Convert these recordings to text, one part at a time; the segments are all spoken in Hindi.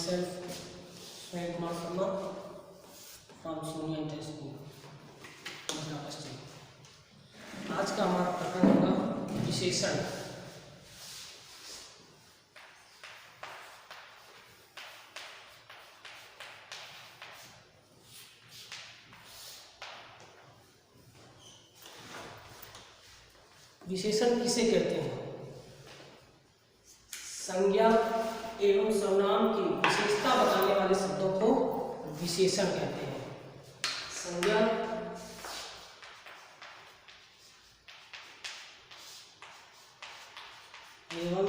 myself Swain Kumar Sharma from Sonia Inter School, Mathura पश्चिम। आज का हमारा प्रकरण होगा विशेषण। विशेषण किसे कहते हैं? संज्ञा एवं सर्वनाम की विशेषता बताने वाले शब्दों को विशेषण कहते हैं। संज्ञा एवं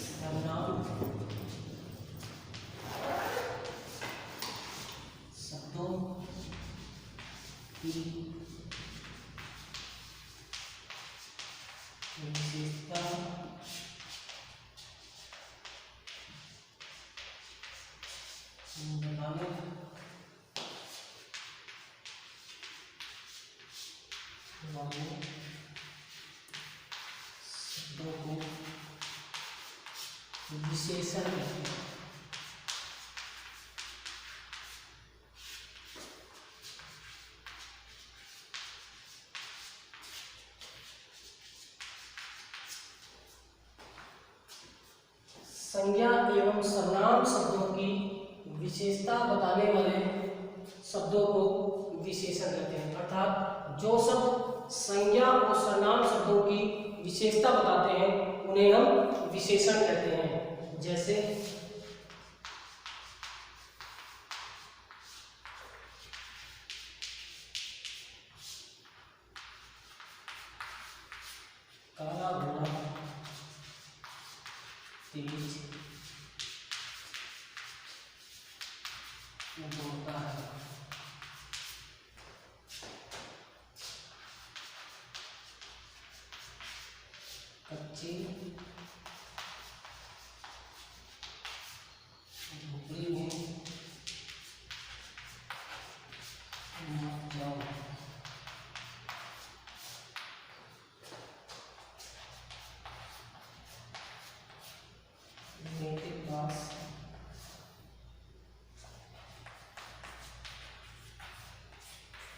सर्वनाम शब्दों की विशेषता बताने वाले शब्दों को विशेषण कहते हैं। संज्ञा एवं सर्वनाम शब्दों की विशेषता बताने वाले शब्दों को विशेषण कहते हैं। अर्थात जो शब्द संज्ञा और सर्वनाम शब्दों की विशेषता बताते हैं उन्हें हम विशेषण कहते हैं। जैसे काला घोड़ा तेज दौड़ता है। कच्ची झोपड़ी में मत जाओ। मेरे पास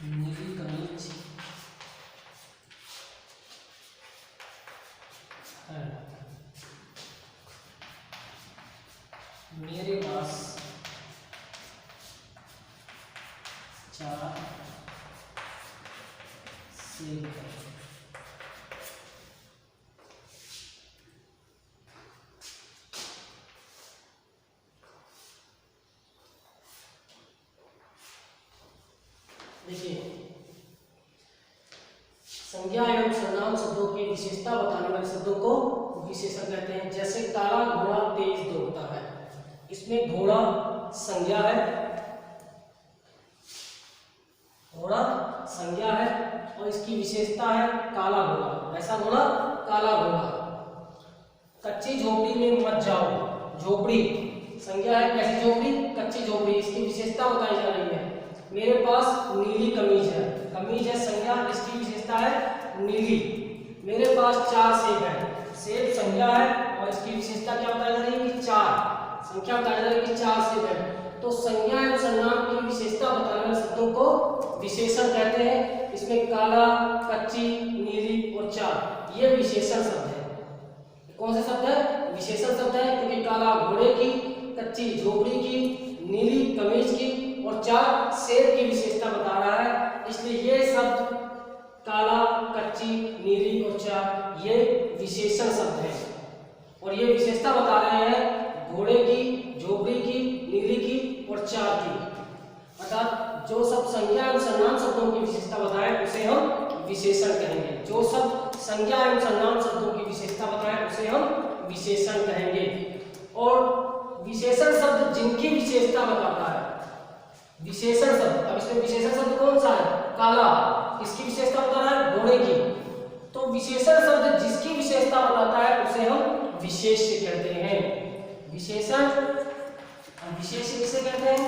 नीली कमीज है। मेरे पास 4 सेब है। देखिए, संज्ञा एवं सर्वनाम शब्दों की विशेषता बताने वाले शब्दों को विशेषण कहते हैं। जैसे काला घोड़ा तेज दौड़ता है, इसमें घोड़ा संज्ञा है, घोड़ा संज्ञा है और इसकी विशेषता है काला घोड़ा। ऐसा घोड़ा काला घोड़ा। कच्ची झोपड़ी में मत जाओ, झोपड़ी संज्ञा है, कैसी झोपड़ी? कच्ची झोपड़ी। इसकी विशेषता बताई जा रही है। मेरे पास नीली कमीज है, कमीज है संज्ञा, इसकी विशेषता है नीली। मेरे पास 4 सेब है, सेब संज्ञा है और इसकी विशेषता क्या बताई जा रही है कि 4, संख्या बताई जा रही है कि 4 सेब है। तो संज्ञा एवं सर्वनाम की विशेषता बताने वाले शब्दों को विशेषण कहते हैं। इसमें काला, कच्ची, नीली और 4 ये विशेषण शब्द है। कौन से शब्द है? विशेषण शब्द है, क्योंकि काला घोड़े की, कच्ची झोपड़ी की, नीली कमीज की और 4 सेब की विशेषता बता रहा है। इसलिए ये शब्द काला, कच्ची, नीली और 4 ये विशेषण शब्द है और ये विशेषता बता रहे हैं घोड़े की, झोपड़ी की, नीली की और 4 की। अर्थात जो शब्द संज्ञा एवं सर्वनाम शब्दों की विशेषता बताए उसे हम विशेषण कहेंगे। जो शब्द संज्ञा एवं सर्वनाम शब्दों की विशेषता बताए उसे हम विशेषण कहेंगे। और विशेषण शब्द जिनकी विशेषता बताता है, विशेषण शब्द, अब इसमें विशेषण शब्द कौन सा है? काला, इसकी विशेषता बता रहा है घोड़े की। तो विशेषण शब्द जिसकी विशेषता बताता है उसे हम विशेष्य कहते हैं। विशेषण, विशेष्य किसे कहते हैं?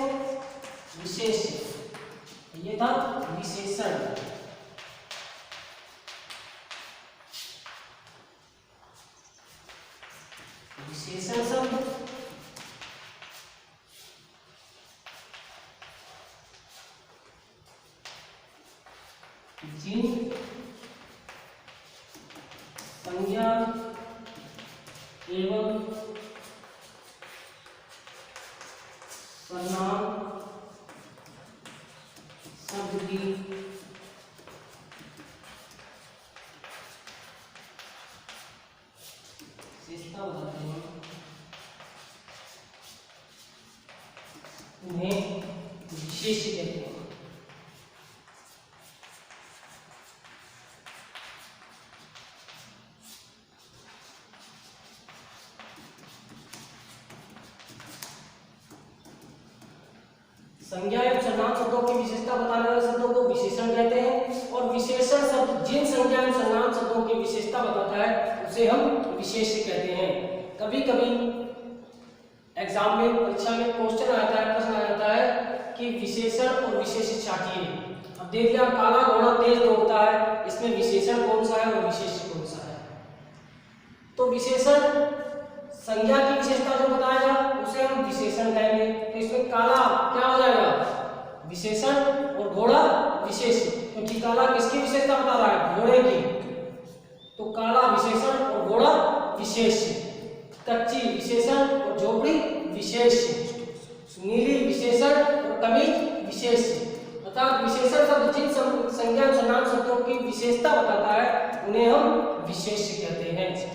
विशेष्य। ये था विशेषण। विशेषण शब्द जिन संज्ञा एवं सर्वनाम शब्द की विशेषता बताते हैं, उन्हें विशेष्य कहते हैं। संज्ञा एवं सर्वनाम शब्दों की विशेषता बताने वाले शब्दों को विशेषण कहते हैं, और विशेषण शब्द जिन संज्ञा एवं सर्वनाम शब्दों की विशेषता बताता है उसे हम विशेष्य कहते हैं। कभी कभी एग्जाम में, परीक्षा में क्वेश्चन आता है, प्रश्न आ जाता है कि विशेषण और विशेष्य छाटिए। अब देख लिया, काला घोड़ा तेज दौड़ता है, इसमें विशेषण कौन सा है और विशेष्य कौन सा है। तो विशेषण संज्ञा की विशेषता जो बताएगा उसे हम विशेषण कहेंगे। तो इसमें काला क्या हो जाएगा, विशेषण, और घोड़ा विशेष्य, क्योंकि काला किसकी विशेषता बता रहा है, घोड़े की। तो काला विशेषण और घोड़ा विशेष्य, कच्ची विशेषण और झोपड़ी विशेष्य, नीली विशेषण और कमीज विशेष्य। अर्थात विशेषण शब्द जिन संज्ञा सर्वनाम शब्दों की विशेषता बताता है उन्हें हम विशेष्य कहते हैं।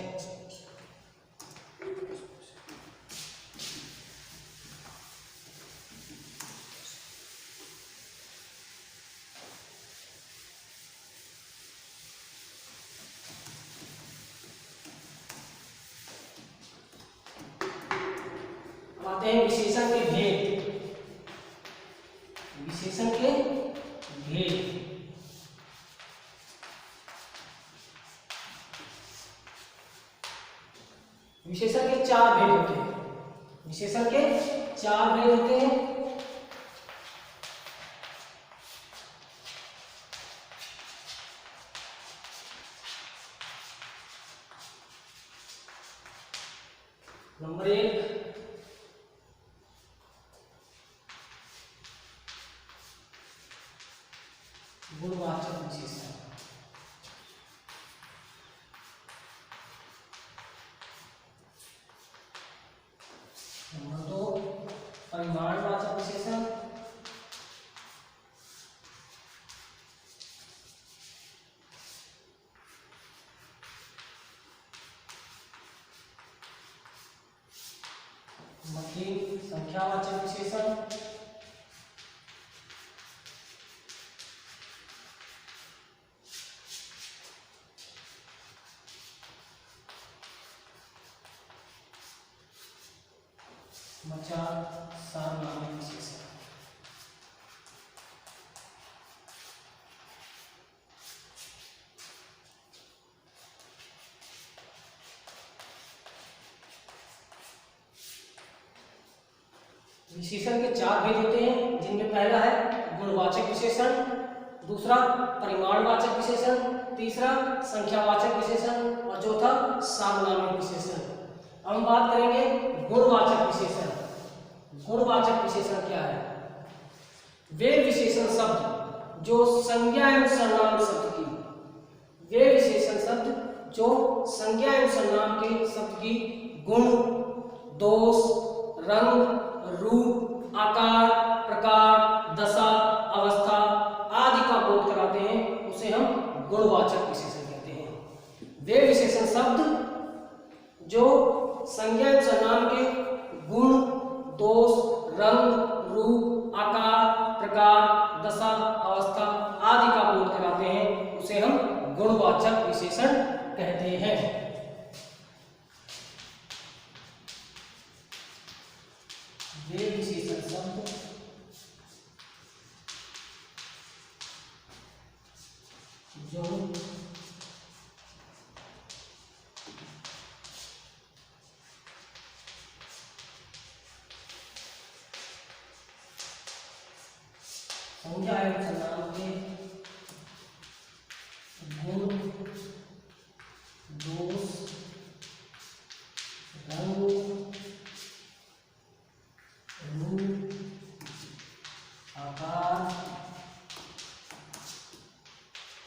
आते हैं विशेषण के भेद। विशेषण के भेद, विशेषण के चार भेद होते हैं। विशेषण के चार भेद होते हैं। नंबर 1, गुणवाचक विशेषण। नंबर 2, परिमाणवाचक विशेषण। नंबर 3, संख्यावाचक विशेषण। नंबर 4, सार्वनामिक विशेषण। विशेषण के चार भेद होते हैं, जिनमें पहला है गुणवाचक विशेषण, दूसरा परिमाणवाचक विशेषण, तीसरा संख्यावाचक विशेषण और चौथा सार्वनामिक विशेषण। अब हम बात करेंगे गुणवाचक विशेषण। गुणवाचक विशेषण क्या है? वे विशेषण शब्द जो संज्ञा एवं सर्वनाम शब्द की, वे विशेषण शब्द जो संज्ञा एवं सर्वनाम के शब्द की गुण, दोष, रंग, रूप, आकार, प्रकार, दशा, अवस्था आदि का बोध कराते हैं, उसे हम गुणवाचक विशेषण कहते हैं। वे विशेषण शब्द जो संज्ञा एवं सर्वनाम के गुण, दोष, रंग, रूप, आकार, प्रकार, दशा, अवस्था आदि का बोध कराते हैं, उसे हम गुणवाचक विशेषण कहते हैं। वे विशेषण शब्द जो संज्ञा एवं सर्वनाम के गुण, दोष, रंग,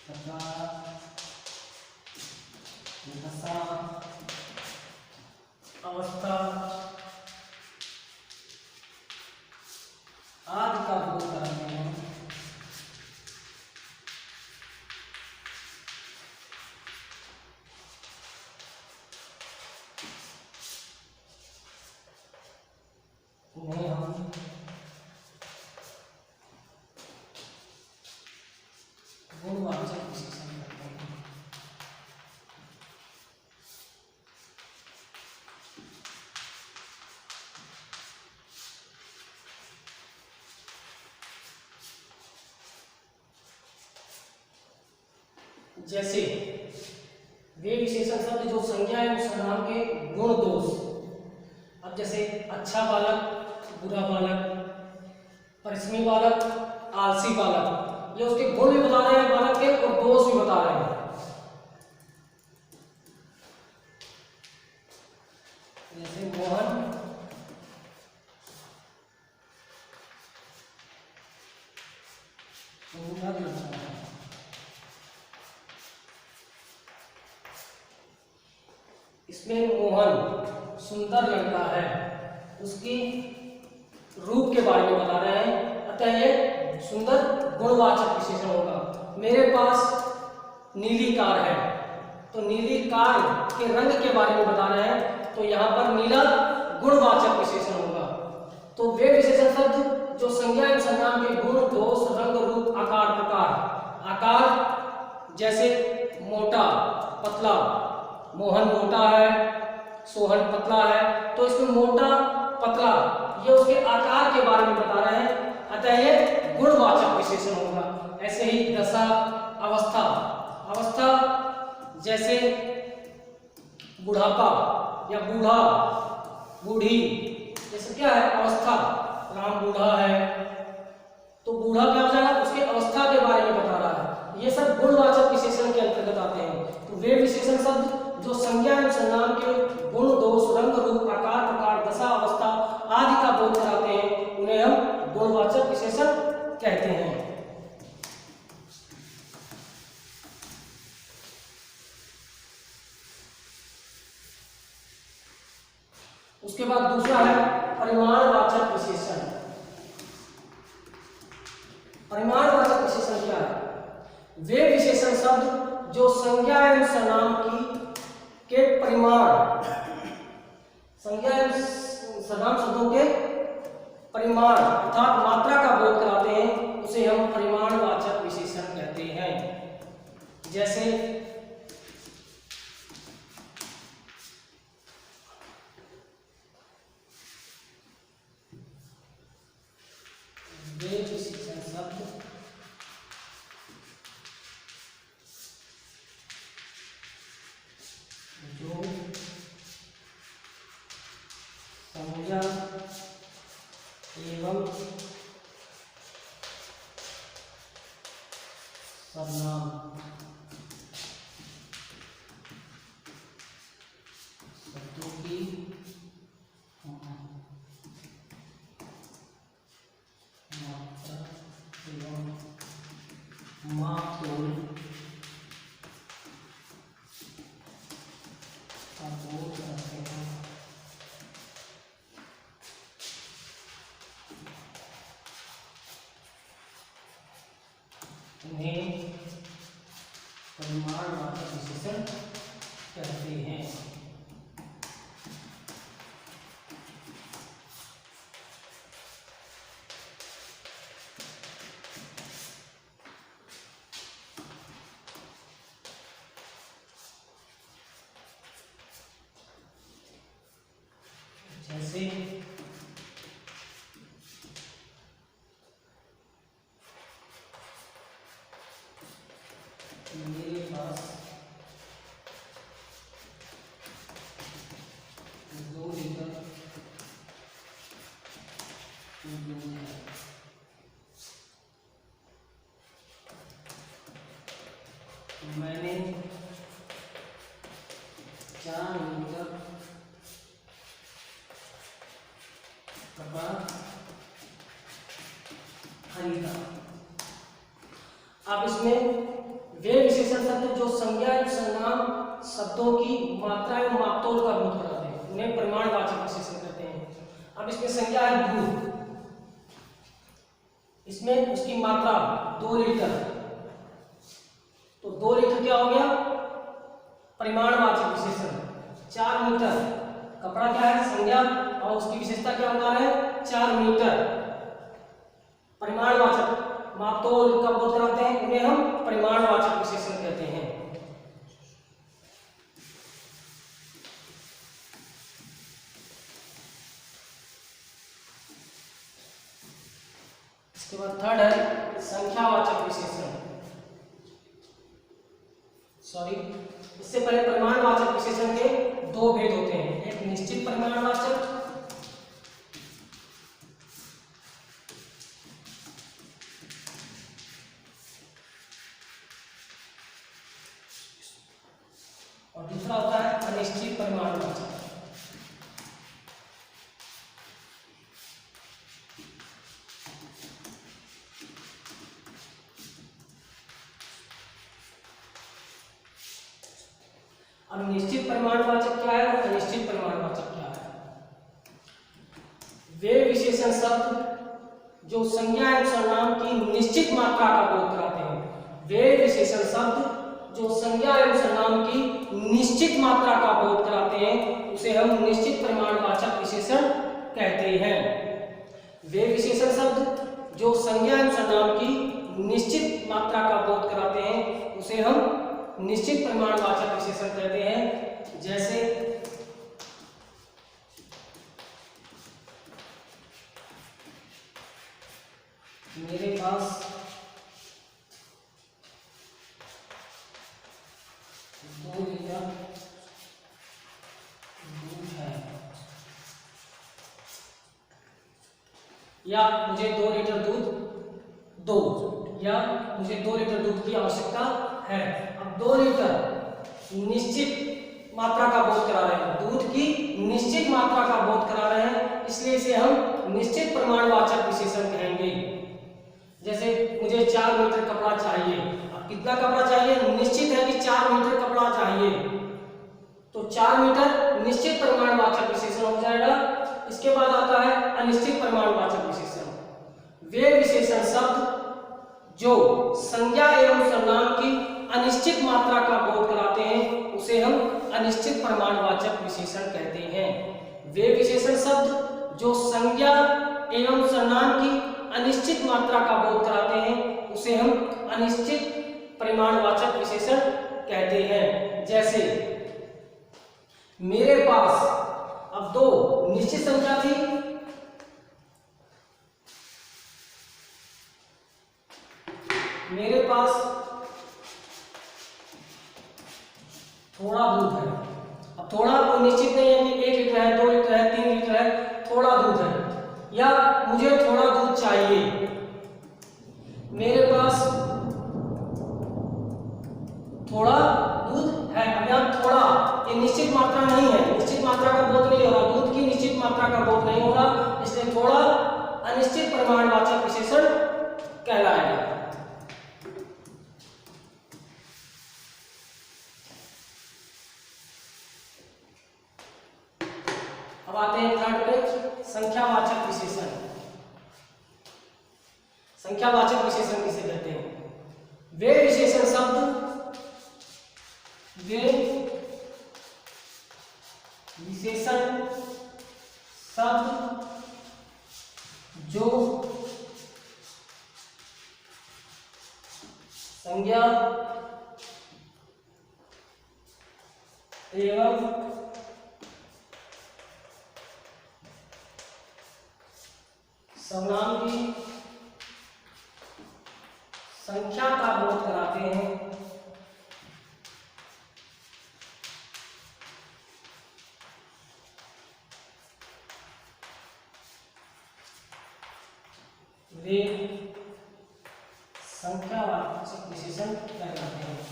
प्रकार दशा अवस्था आदि का बोध कराते हैं। उन्हें हम गुणवाचक विशेषण कहते हैं। जैसे वे विशेषण शब्द जो संज्ञा एवं सर्वनाम के गुण दोष, अब जैसे अच्छा बालक, बुरा बालक, परिश्रमी बालक, आलसी बालक, ये उसके गुण भी बता रहे हैं बालक के और दोष भी बता रहे हैं। जैसे मोहन सुंदर लगता है, इसमें मोहन सुंदर लगता है, उसकी रूप के बारे में बता रहे हैं, अतः ये सुंदर गुणवाचक विशेषण होगा। मेरे पास नीली कार है, तो नीली कार के रंग के बारे में बता रहे हैं, तो यहाँ पर नीला गुणवाचक विशेषण होगा। तो वे विशेषण शब्द जो संज्ञा एवं सर्वनाम के गुण दोष रंग रूप आकार प्रकार, आकार जैसे मोटा पतला, मोहन मोटा है, सोहन पतला है, तो इसमें मोटा पतला ये उसके आकार के बारे में बता रहे हैं, अतः ये गुणवाचक विशेषण होगा। ऐसे ही दशा अवस्था, अवस्था जैसे बुढ़ापा या बूढ़ा बूढ़ी, जैसे क्या है अवस्था, राम बूढ़ा है तो बूढ़ा क्या हो जाएगा, उसकी अवस्था के बारे में बता रहा है। ये सब गुणवाचक विशेषण के अंतर्गत आते हैं। तो वे विशेषण शब्द जो संज्ञा एवं सर्वनाम के गुण दोष रंग रूप आकार प्रकार दशा अवस्था आदि का बोध कराते हैं, उन्हें हम गुणवाचक विशेषण कहते हैं। उसके बाद दूसरा है परिमाणवाचक विशेषण। परिमाणवाचक विशेषण क्या है? वे विशेषण शब्द जो संज्ञा एवं सर्वनाम के परिमाण, संज्ञा एवं सर्वनाम शब्दों के परिमाण अर्थात मात्रा का बोध कराते हैं, उसे हम परिमाणवाचक विशेषण कहते हैं। जैसे वे विशेषण शब्द जो संज्ञा एवं सर्वनाम शब्दों की मात्रा एवं मापतोल का बोध करते हैं। उन्हें परिमाणवाचक विशेषण कहते हैं। जैसे मेरे पास 2 लीटर दूध है, मैंने 4 लीटर कपड़ा खरीदा। अब इसमें वे शब्दों की मात्रा एवं मापतोल का बोध कराते हैं, उन्हें परिमाणवाचक विशेषण कहते हैं। अब इसमें संज्ञा है दूध, इसमें उसकी मात्रा 2 लीटर, तो 2 लीटर क्या हो गया परिमाणवाचक विशेषण। 4 मीटर कपड़ा क्या है संज्ञा, और उसकी विशेषता क्या होता है 4 मीटर, परिमाणवाचक मापतोल का बोध कराते हैं, उन्हें हम परिमाणवाचक विशेषण कहते हैं। इसके बाद थर्ड है संख्यावाचक विशेषण। सॉरी, इससे पहले परिमाणवाचक विशेषण के 2 भेद होते हैं, एक निश्चित परिमाणवाचक और दूसरा होता है अनिश्चित परिमाणवाचक। अब निश्चित परिमाणवाचक क्या है और अनिश्चित परिमाणवाचक क्या है? वे विशेषण शब्द जो संज्ञा एवं सर्वनाम की निश्चित मात्रा का बोध कराते हैं, वे विशेषण शब्द जो संज्ञा एवं सर्वनाम की निश्चित मात्रा का बोध कराते हैं, उसे हम निश्चित परिमाणवाचक विशेषण कहते हैं। वे विशेषण शब्द जो संज्ञा एवं सर्वनाम की निश्चित मात्रा का बोध कराते हैं, उसे हम निश्चित परिमाणवाचक विशेषण कहते हैं। जैसे मेरे पास 2 लीटर दूध है, या मुझे 2 लीटर दूध दो, या मुझे 2 लीटर दूध की आवश्यकता है। अब 2 लीटर निश्चित मात्रा का बोध करा रहे हैं, दूध की निश्चित मात्रा का बोध करा रहे हैं, इसलिए इसे हम निश्चित परिमाणवाचक विशेषण कहेंगे। जैसे मुझे 4 मीटर कपड़ा चाहिए, अब कितना कपड़ा चाहिए निश्चित है कि 4 मीटर कपड़ा चाहिए, तो 4 मीटर निश्चित परिमाणवाचक विशेषण हो जाएगा। इसके बाद आता है अनिश्चित परिमाणवाचक विशेषण। वे विशेषण शब्द जो संज्ञा एवं सर्वनाम की अनिश्चित मात्रा का बोध कराते हैं, उसे हम अनिश्चित परिमाणवाचक विशेषण कहते हैं। वे विशेषण शब्द जो संज्ञा एवं सर्वनाम की अनिश्चित मात्रा का बोध कराते हैं, उसे हम अनिश्चित परिमाणवाचक विशेषण कहते हैं। जैसे मेरे पास, अब 2 निश्चित संख्या थी, मेरे पास थोड़ा दूध है। अब थोड़ा कोई निश्चित नहीं है कि 1 लीटर है, 2 लीटर है, 3 लीटर है, थोड़ा दूध है, या मुझे थोड़ा दूध चाहिए। मेरे पास थोड़ा दूध है, अब यहाँ थोड़ा ये निश्चित मात्रा नहीं है, निश्चित मात्रा का बोध नहीं हो रहा, दूध की निश्चित मात्रा का बोध नहीं हो रहा, इसलिए थोड़ा अनिश्चित परिमाणवाचक विशेषण कहलाएगा। अब आते हैं थर्ड पे संख्यावाचक विशेषण। संख्यावाचक विशेषण किसे कहते हैं? वे विशेषण शब्द, वे विशेषण शब्द जो संज्ञा एवं सर्वनाम की संख्या का बोध कराते हैं, वे संख्यावाचक विशेषण कहलाते हैं।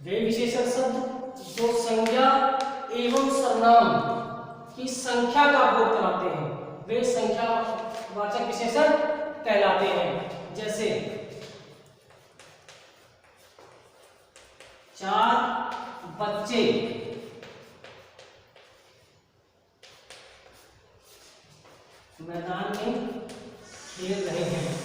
वे विशेषण शब्द जो संज्ञा एवं सर्वनाम की संख्या का बोध कराते हैं वे संख्यावाचक विशेषण कहलाते हैं। जैसे 4 बच्चे मैदान में खेल रहे हैं।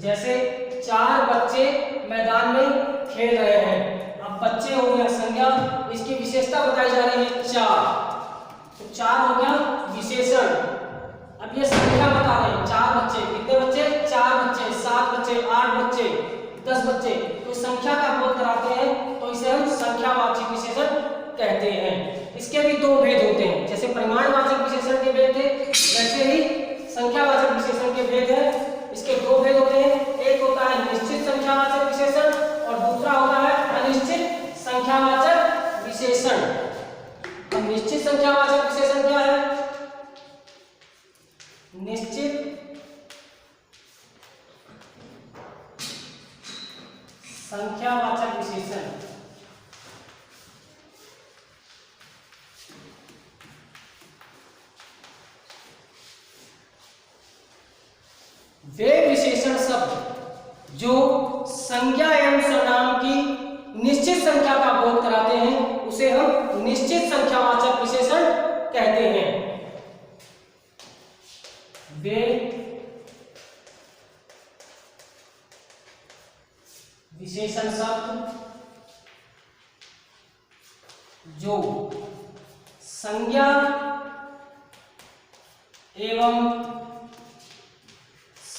जैसे 4 बच्चे मैदान में खेल रहे हैं। अब बच्चे हो गया संज्ञा, इसकी विशेषता बताई जा रही है 4, तो 4 हो गया विशेषण। अब ये संख्या बता रहे हैं 4 बच्चे, कितने बच्चे? 4 बच्चे, 7 बच्चे, 8 बच्चे, 10 बच्चे, तो संख्या का बोध कराते हैं तो इसे हम संख्यावाचक विशेषण कहते हैं। इसके भी दो भेद होते हैं, जैसे परिमाणवाचक विशेषण के भेद थे वैसे ही संख्यावाचक विशेषण के भेद है। इसके दो भेद होते हैं, एक होता है निश्चित संख्यावाचक विशेषण और दूसरा होता है अनिश्चित संख्यावाचक विशेषण। अब निश्चित संख्यावाचक विशेषण क्या है? निश्चित संख्यावाचक विशेषण वे विशेषण शब्द जो संज्ञा एवं सर्वनाम की निश्चित संख्या का बोध कराते हैं उसे हम निश्चित संख्यावाचक विशेषण कहते हैं। वे विशेषण शब्द जो संज्ञा एवं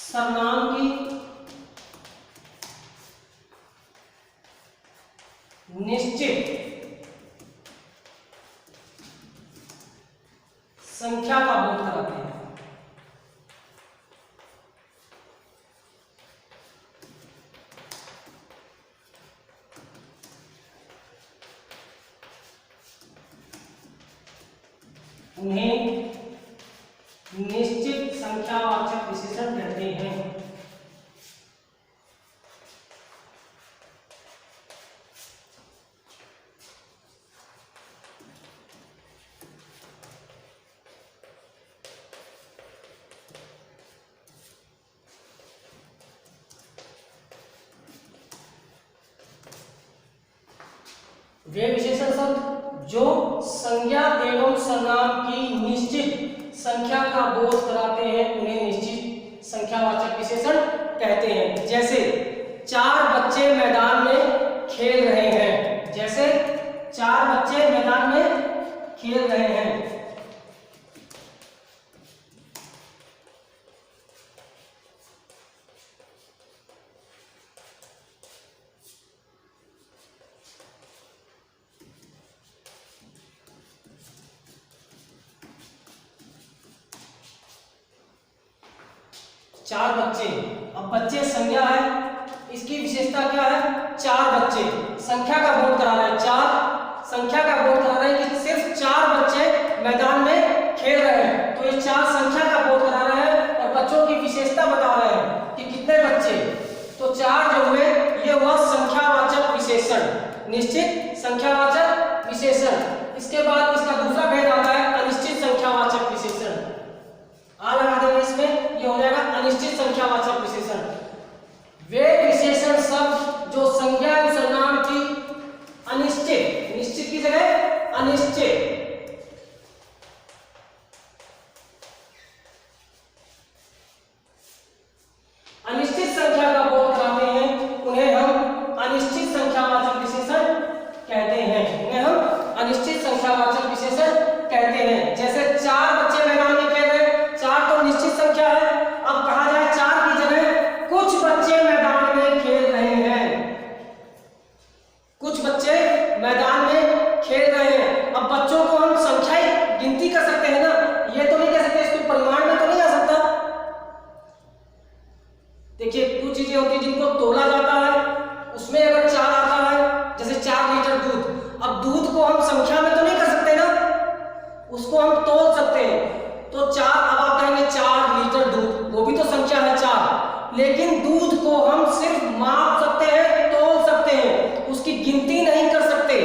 सर्वनाम की निश्चित संख्या का बोध कराते हैं। उन्हें निश्चित संख्यावाचक विशेषण कहते हैं। वे विशेषण शब्द जो संज्ञा एवं सर्वनाम की निश्चित संख्या का बोध कराते हैं उन्हें निश्चित संख्यावाचक विशेषण कहते हैं। जैसे 4 बच्चे मैदान में खेल रहे हैं। जैसे 4 बच्चे मैदान में खेल रहे हैं। चार बच्चे, अब बच्चे संज्ञा है, इसकी विशेषता क्या है? 4 बच्चे, संख्या का बोध करा रहे हैं। 4 संख्या का बोध करा रहे हैं कि सिर्फ 4 बच्चे मैदान में खेल रहे हैं, तो ये 4 संख्या का बोध करा रहे हैं और बच्चों की विशेषता बता रहे हैं कि कितने बच्चे, तो 4 जो हुए ये हुआ संख्यावाचक विशेषण, निश्चित संख्यावाचक विशेषण। इसके बाद इसका दूसरा भेद आता है अनिश्चित संख्यावाचक विशेषण। आ लगा देंगे इसमें, ये हो जाएगा अनिश्चित संख्यावाचक विशेषण। वे विशेषण शब्द जो संज्ञा एवं सर्वनाम की अनिश्चित, निश्चित की जगह अनिश्चित, अनिश्चित संख्या का बोध कराते हैं उन्हें हम अनिश्चित संख्यावाचक विशेषण कहते हैं। उन्हें हम अनिश्चित संख्यावाचक विशेषण कहते हैं। जैसे 4 बच्चे मैदान में खेल रहे हैं, 4 तो निश्चित संख्या है, अब कहा जाए 4 की जगह कुछ बच्चे मैदान में खेल रहे हैं, कुछ बच्चे मैदान में खेल रहे हैं। अब बच्चों को हम संख्या गिनती कर सकते हैं ना, ये तो नहीं कह सकते, इसको परिमाण में तो नहीं आ सकता। देखिए कुछ चीजें होती है जिनको तोला जाता है, उसमें अगर 4 आता है, जैसे 4 लीटर दूध, अब दूध को हम संख्या में तो नहीं कर सकते ना, उसको हम तोल सकते हैं। तो 4, अब आप कहेंगे 4 लीटर दूध, वो भी तो संख्या है 4, लेकिन दूध को हम सिर्फ माप सकते हैं, तोल सकते हैं, उसकी गिनती नहीं कर सकते।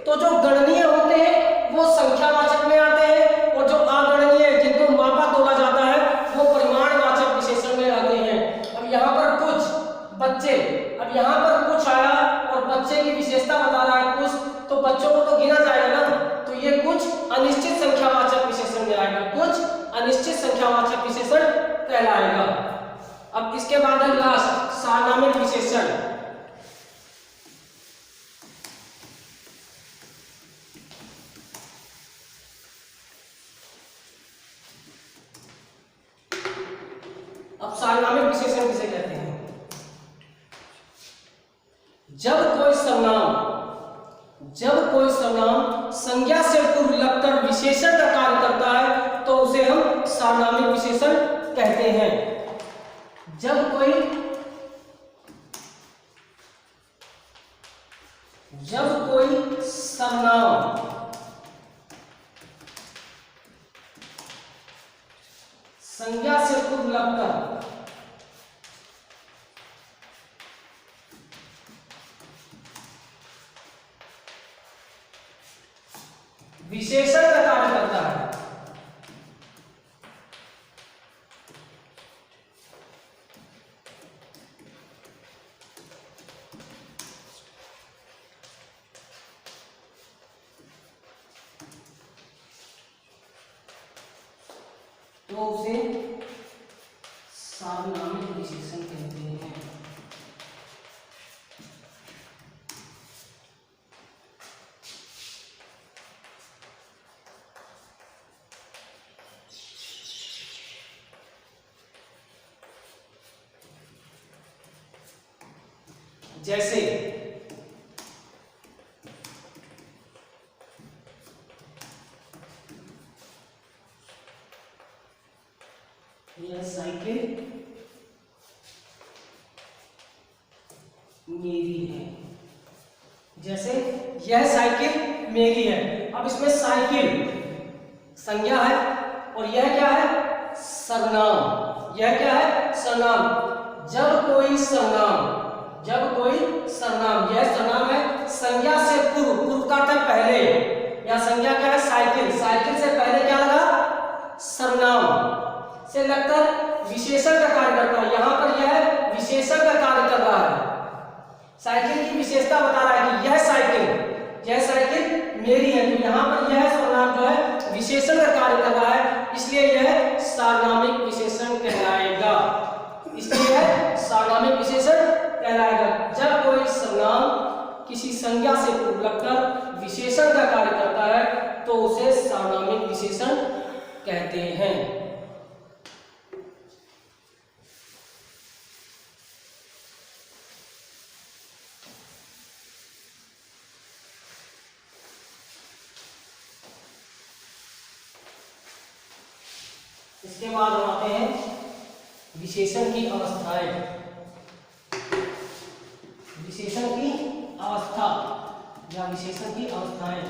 तो जो गणनीय होते हैं वो संख्यावाचक में आते हैं, और जो अगणनीय जिनको मापा तोला जाता है वो परिमाणवाचक विशेषण में आते हैं। अब यहाँ पर कुछ बच्चे, अब यहाँ पर कुछ आया और बच्चे की विशेषता बता रहा है कुछ, तो बच्चों को तो गिना जाएगा ना, तो ये कुछ अनिश्चित संख्यावाचक विशेषण में आएगा, कुछ अनिश्चित संख्यावाचक विशेषण कहलाएगा। अब इसके बाद है लास्ट सार्वनामिक विशेषण। अब सार्वनामिक विशेषण किसे कहते हैं? जब कोई सर्वनाम संज्ञा से पूर्व लगकर विशेषण का कार्य करता है तो उसे हम सार्वनामिक विशेषण कहते हैं। जब कोई सर्वनाम संज्ञा से पूर्व लगकर विशेषण का कार्य करता है तो उसे सार्वनामिक विशेषण कहते हैं। जैसे यह साइकिल मेरी है। जैसे यह साइकिल मेरी है। अब इसमें साइकिल संज्ञा है और यह क्या है? सर्वनाम। यह क्या है? सर्वनाम। जब कोई सर्वनाम यह सर्वनाम है संज्ञा से पूर्व, पूर्व का अर्थ है पहले, या संज्ञा क्या है? साइकिल। साइकिल से पहले क्या लगा? सर्वनाम से लगकर विशेषण का कार्य करता है। यहां पर यह विशेषण का कार्य कर रहा है। साइकिल की विशेषता बता रहा है कि यह साइकिल मेरी है। तो यहां पर यह सर्वनाम जो है विशेषण का कार्य कर रहा है, इसलिए यह सार्वनामिक विशेषण कहलाएगा। जब कोई सर्वनाम किसी संज्ञा से पूर्व लगकर विशेषण का कार्य करता है तो उसे सार्वनामिक विशेषण कहते हैं। इसके बाद हम आते हैं विशेषण की अवस्थाएं। विशेषण की अवस्था या विशेषण की अवस्थाएं।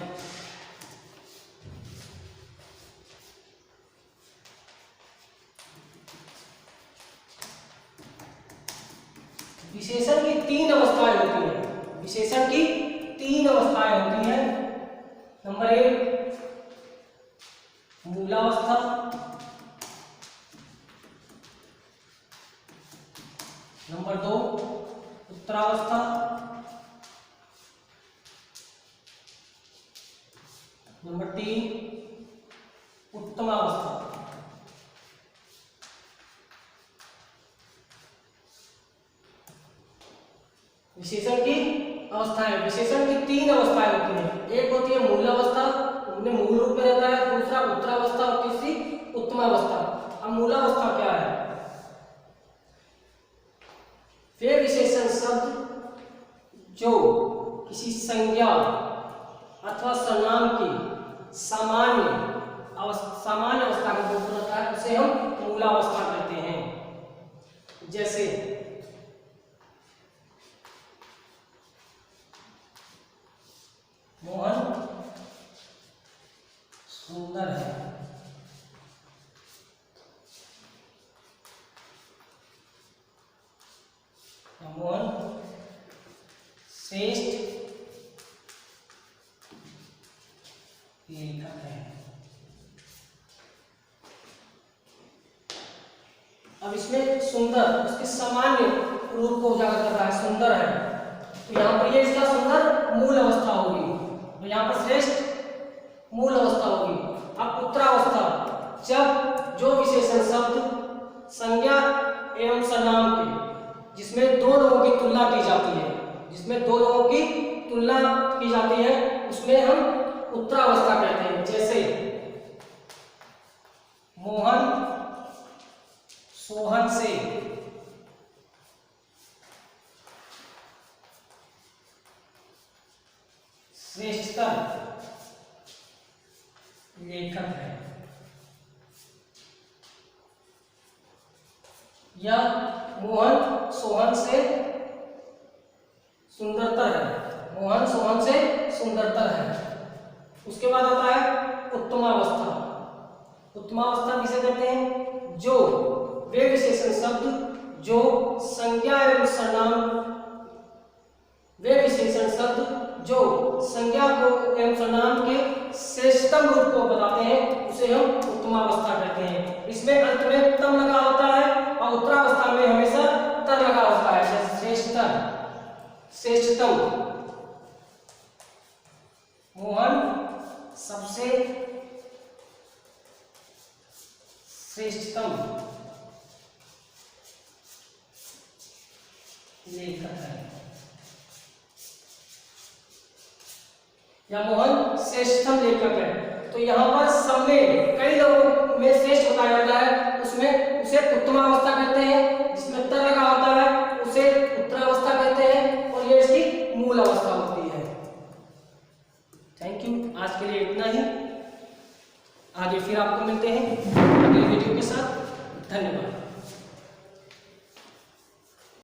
विशेषण की तीन अवस्थाएं होती हैं। विशेषण की तीन अवस्थाएं होती हैं। नंबर 1 मूलावस्था, नंबर 2 उत्तरावस्था, नंबर 3 उत्तमावस्था। विशेषण की अवस्थाएं। विशेषण की तीन अवस्थाएं होती हैं। एक होती है मूलावस्था, उनमें मूल रूप में रहता है। दूसरा उत्तरावस्था और तीसरी उत्तमावस्था। अब मूलावस्था क्या है? वे विशेषण शब्द जो किसी संज्ञा अथवा सर्वनाम की सामान्य अवस्था का रूप होता है, उसे हम मूलावस्था कहते हैं। जैसे मोहन सुंदर है। श्रेष्ठ लेखक है। अब इसमें सुंदर उसके सामान्य रूप को उजागर कर रहा है, सुंदर है, तो यहाँ पर ये इसका सुंदर मूल अवस्था होगी, तो यहाँ पर श्रेष्ठ मूल अवस्था होगी। अब उत्तरावस्था, जब जो विशेषण शब्द संज्ञा एवं सर्वनाम के जिसमें दो लोगों की तुलना की जाती है, जिसमें दो लोगों की तुलना की जाती है, उसमें हम उत्तरावस्था कहते हैं। जैसे मोहन सोहन से श्रेष्ठतर लेखक है, या मोहन सोहन से सुंदरतर है, मोहन सोहन से सुंदरतर है। उसके बाद आता है उत्तमावस्था। उत्तमावस्था किसे कहते हैं? जो वे विशेषण शब्द जो संज्ञा एवं सर्वनाम, वे विशेषण शब्द जो संज्ञा को एवं सर्वनाम के श्रेष्ठतम रूप को बताते हैं, उसे हम उत्तमावस्था कहते हैं। इसमें अंत में तम लगा होता है और उत्तरावस्था में हमेशा तर लगा होता है। जैसे श्रेष्ठतर, श्रेष्ठतम, मोहन सबसे श्रेष्ठतम लेखक है, या मोहन श्रेष्ठतम लेखक है। तो यहाँ पर सब में कई लोगों में श्रेष्ठ बताया जाता है, उसमें उसे उत्तमावस्था कहते हैं, जिसमें तर लगा होता है उसे उत्तरावस्था कहते हैं, और ये इसकी मूल अवस्था होती है। थैंक यू, आज के लिए इतना ही। आगे फिर आपको मिलते हैं अगले वीडियो के साथ। धन्यवाद।